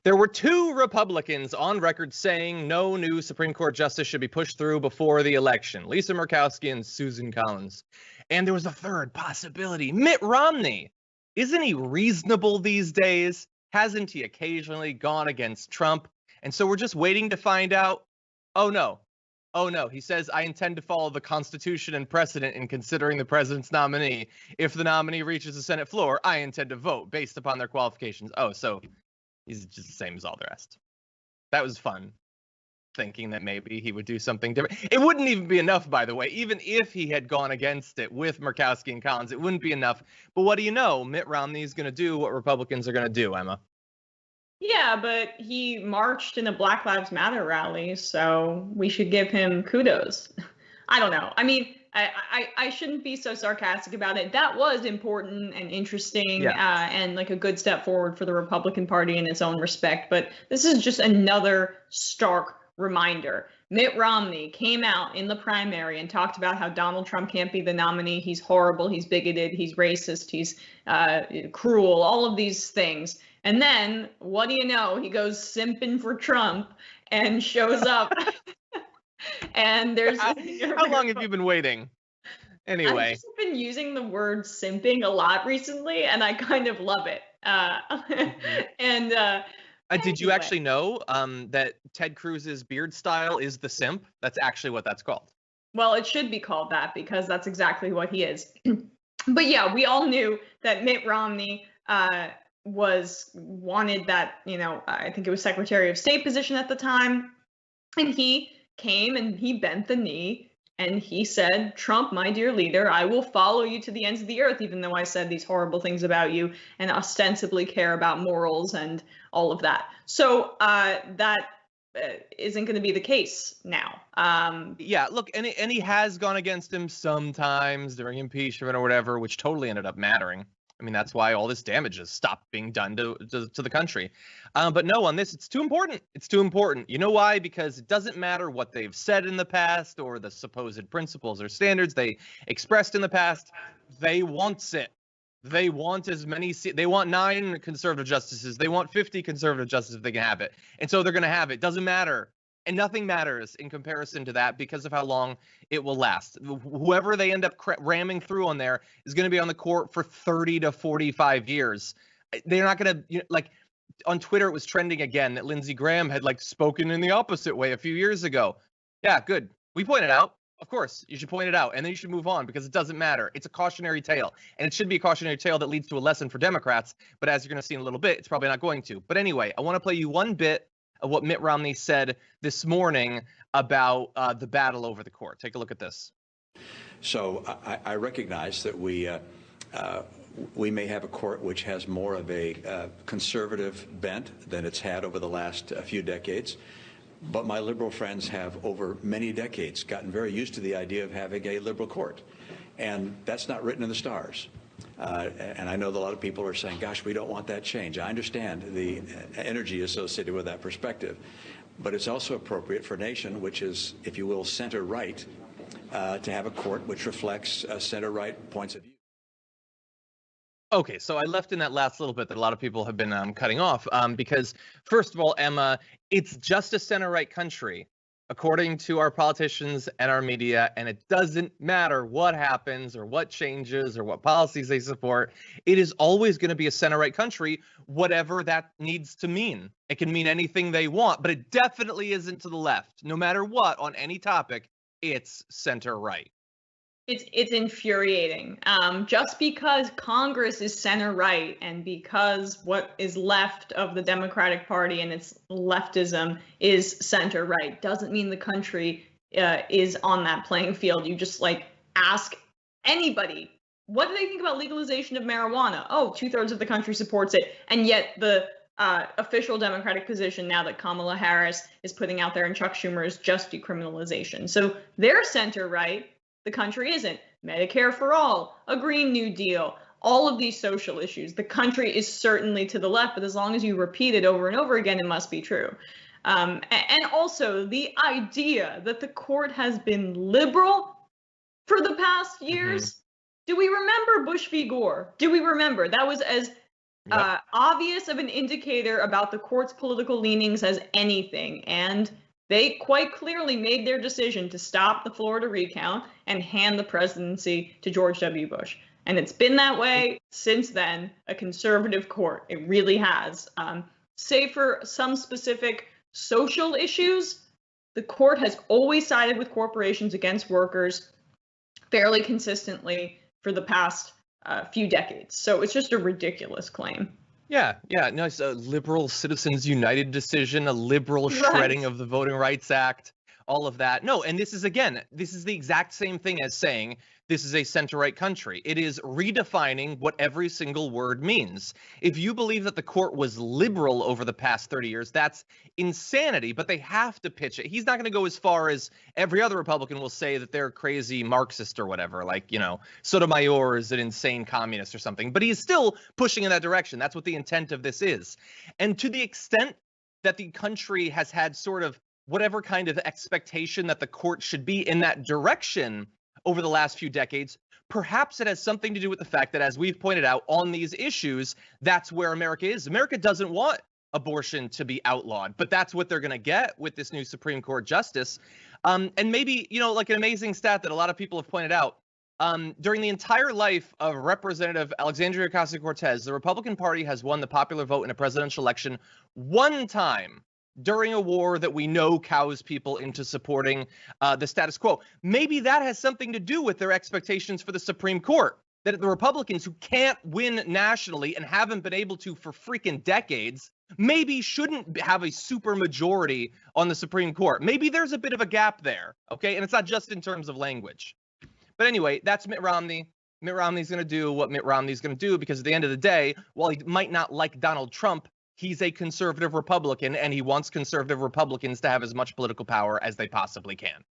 There were two Republicans on record saying no new Supreme Court justice should be pushed through before the election, Lisa Murkowski and Susan Collins. And there was a third possibility, Mitt Romney. Isn't he reasonable these days? Hasn't he occasionally gone against Trump? And so we're just waiting to find out. Oh no. He says, I intend to follow the Constitution and precedent in considering the president's nominee. If the nominee reaches the Senate floor, I intend to vote based upon their qualifications. Oh, so he's just the same as all the rest. That was fun, thinking that maybe he would do something different. It wouldn't even be enough, by the way. Even if he had gone against it with Murkowski and Collins, it wouldn't be enough. But what do you know? Mitt Romney is going to do what Republicans are going to do, Emma. Yeah, but he marched in a Black Lives Matter rally, so we should give him kudos. I don't know. I mean, I shouldn't be so sarcastic about it. That was important and interesting, and like a good step forward for the Republican Party in its own respect. But this is just another stark reminder. Mitt Romney came out in the primary and talked about how Donald Trump can't be the nominee. He's horrible. He's bigoted. He's racist. He's cruel. All of these things. And then, what do you know? He goes simping for Trump and shows up. And there's how long have you been waiting? Anyway, I've just been using the word simping a lot recently, and I kind of love it. Did you actually know that Ted Cruz's beard style is the simp? That's actually what that's called. Well, it should be called that because that's exactly what he is. But yeah, we all knew that Mitt Romney wanted that, I think it was Secretary of State position at the time. And he came and he bent the knee and he said, Trump, my dear leader, I will follow you to the ends of the earth, even though I said these horrible things about you and ostensibly care about morals and all of that. So that isn't going to be the case now. Yeah, look, and he has gone against him sometimes during impeachment or whatever, which totally ended up mattering. I mean, that's why all this damage has stopped being done to the country. But no, on this, it's too important. It's too important. You know why? Because it doesn't matter what they've said in the past or the supposed principles or standards they expressed in the past. They want it. They want as many. They want 9 conservative justices. They want 50 conservative justices if they can have it. And so they're going to have it. Doesn't matter. And nothing matters in comparison to that because of how long it will last. Whoever they end up ramming through on there is going to be on the court for 30 to 45 years. They're not going to, like, on Twitter, it was trending again that Lindsey Graham had, like, spoken in the opposite way a few years ago. Yeah, good. We pointed out. Of course, you should point it out, and then you should move on because it doesn't matter. It's a cautionary tale, and it should be a cautionary tale that leads to a lesson for Democrats. But as you're going to see in a little bit, it's probably not going to. But anyway, I want to play you one bit of what Mitt Romney said this morning about the battle over the court. Take a look at this. So I recognize that we may have a court which has more of a conservative bent than it's had over the last few decades. But my liberal friends have, over many decades, gotten very used to the idea of having a liberal court. And that's not written in the stars. And I know that a lot of people are saying, gosh, we don't want that change. I understand the energy associated with that perspective. But it's also appropriate for a nation which is, if you will, center-right, to have a court which reflects center-right points of view. Okay, so I left in that last little bit that a lot of people have been cutting off because, first of all, Emma, it's just a center-right country, according to our politicians and our media, and it doesn't matter what happens or what changes or what policies they support. It is always going to be a center-right country, whatever that needs to mean. It can mean anything they want, but it definitely isn't to the left. No matter what, on any topic, it's center-right. It's infuriating. Just because Congress is center-right and because what is left of the Democratic Party and its leftism is center-right doesn't mean the country is on that playing field. You just ask anybody, what do they think about legalization of marijuana? Oh, 2/3 of the country supports it. And yet the official Democratic position now that Kamala Harris is putting out there and Chuck Schumer is just decriminalization. So they're center-right. The country isn't. Medicare for all, a Green New Deal, all of these social issues. The country is certainly to the left, but as long as you repeat it over and over again, it must be true. And also the idea that the court has been liberal for the past years. Do we remember Bush v. Gore? Do we remember? That was as obvious of an indicator about the court's political leanings as anything. And they quite clearly made their decision to stop the Florida recount and hand the presidency to George W. Bush. And it's been that way since then, a conservative court. It really has. Save for some specific social issues, the court has always sided with corporations against workers fairly consistently for the past few decades. So it's just a ridiculous claim. Yeah, no, it's a liberal Citizens United decision, a liberal shredding of the Voting Rights Act, all of that. No, and this is the exact same thing as saying this is a center-right country. It is redefining what every single word means. If you believe that the court was liberal over the past 30 years, that's insanity, but they have to pitch it. He's not going to go as far as every other Republican will say that they're crazy Marxist or whatever, like, Sotomayor is an insane communist or something, but he is still pushing in that direction. That's what the intent of this is. And to the extent that the country has had sort of whatever kind of expectation that the court should be in that direction over the last few decades, perhaps it has something to do with the fact that, as we've pointed out on these issues, that's where America is. America doesn't want abortion to be outlawed, but that's what they're going to get with this new Supreme Court justice. And maybe, like an amazing stat that a lot of people have pointed out, during the entire life of Representative Alexandria Ocasio-Cortez, the Republican Party has won the popular vote in a presidential election one time during a war that we know cows people into supporting the status quo. Maybe that has something to do with their expectations for the Supreme Court, that the Republicans who can't win nationally and haven't been able to for freaking decades, maybe shouldn't have a super majority on the Supreme Court. Maybe there's a bit of a gap there, okay? And it's not just in terms of language. But anyway, that's Mitt Romney. Mitt Romney's going to do what Mitt Romney's going to do, because at the end of the day, while he might not like Donald Trump, he's a conservative Republican, and he wants conservative Republicans to have as much political power as they possibly can.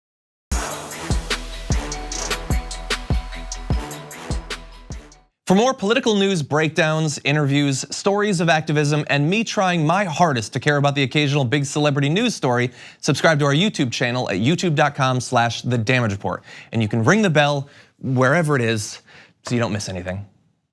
For more political news breakdowns, interviews, stories of activism, and me trying my hardest to care about the occasional big celebrity news story, subscribe to our YouTube channel at youtube.com/The Damage Report. And you can ring the bell wherever it is so you don't miss anything.